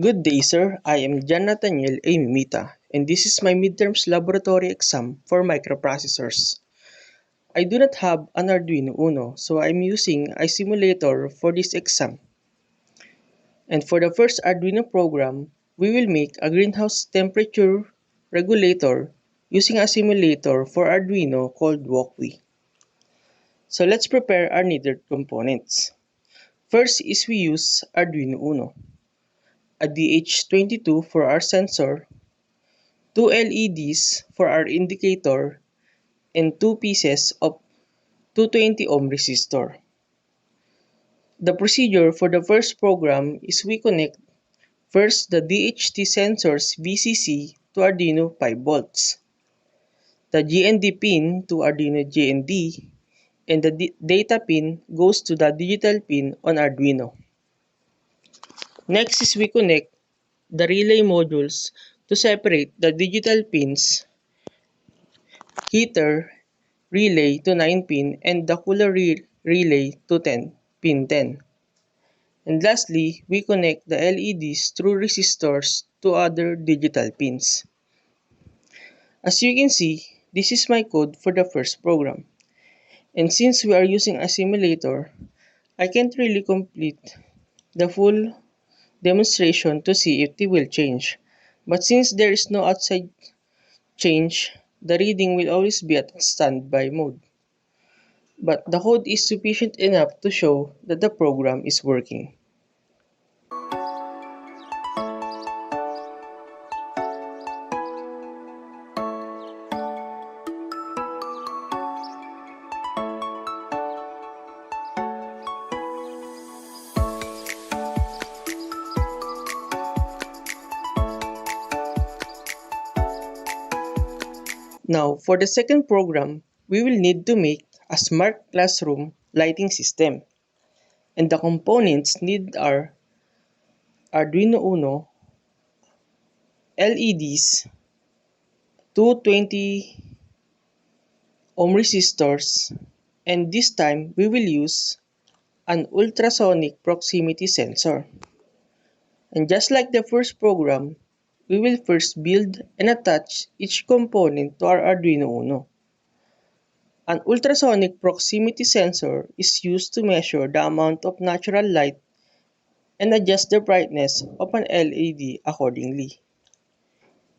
Good day, sir. I am John Nathaniel A. Mimita, and this is my midterms laboratory exam for microprocessors. I do not have an Arduino Uno, so I'm using a simulator for this exam. And for the first Arduino program, we will make a greenhouse temperature regulator using a simulator for Arduino called Walkway. So let's prepare our needed components. First is we use Arduino Uno, a DH22 for our sensor, two LEDs for our indicator, and two pieces of 220 ohm resistor. The procedure for the first program is we connect first the DHT sensor's VCC to Arduino 5 volts, the GND pin to Arduino GND, and the data pin goes to the digital pin on Arduino. Next is we connect the relay modules to separate the digital pins, heater relay to 9 pin, and the cooler relay to pin 10. And lastly, we connect the LEDs through resistors to other digital pins. As you can see, this is my code for the first program. And since we are using a simulator, I can't really complete the full demonstration to see if it will change. But since there is no outside change, the reading will always be at standby mode. But the code is sufficient enough to show that the program is working. Now, for the second program, we will need to make a smart classroom lighting system. And the components needed are Arduino Uno, LEDs, 220 ohm resistors, and this time we will use an ultrasonic proximity sensor. And just like the first program, we will first build and attach each component to our Arduino Uno. An ultrasonic proximity sensor is used to measure the amount of natural light and adjust the brightness of an LED accordingly.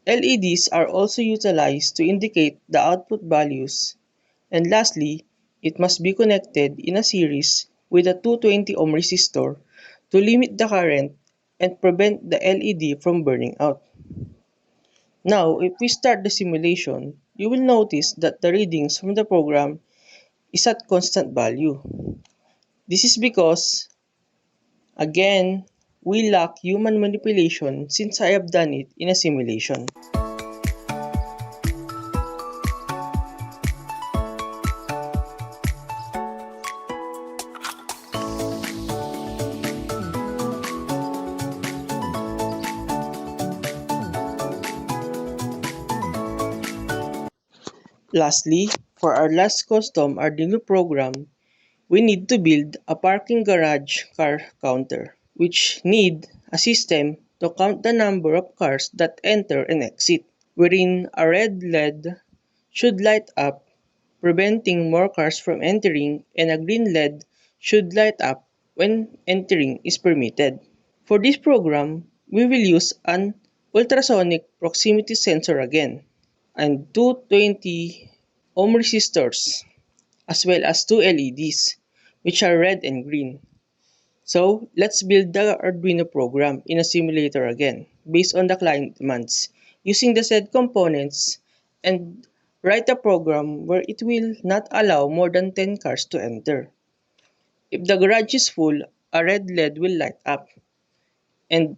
LEDs are also utilized to indicate the output values. And lastly, it must be connected in a series with a 220 ohm resistor to limit the current and prevent the LED from burning out. Now, if we start the simulation, you will notice that the readings from the program is at constant value. This is because, again, we lack human manipulation since I have done it in a simulation. Lastly, for our last custom Arduino program, we need to build a parking garage car counter, which need a system to count the number of cars that enter and exit, wherein a red LED should light up, preventing more cars from entering, and a green LED should light up when entering is permitted. For this program, we will use an ultrasonic proximity sensor again, and 220 ohm resistors, as well as two LEDs, which are red and green. So, let's build the Arduino program in a simulator again, based on the client demands, using the said components, and write a program where it will not allow more than 10 cars to enter. If the garage is full, a red LED will light up, and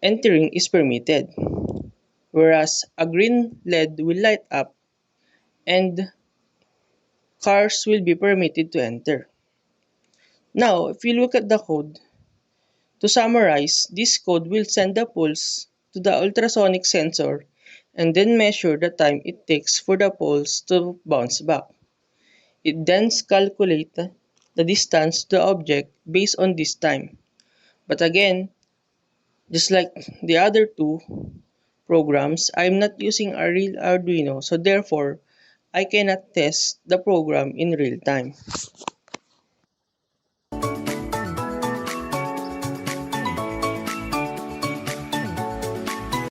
entering is permitted, whereas a green LED will light up, and cars will be permitted to enter. Now, if you look at the code, to summarize, this code will send the pulse to the ultrasonic sensor and then measure the time it takes for the pulse to bounce back. It then calculates the distance to the object based on this time. But again, Just like the other two programs, I'm not using a real Arduino, so therefore, I cannot test the program in real time.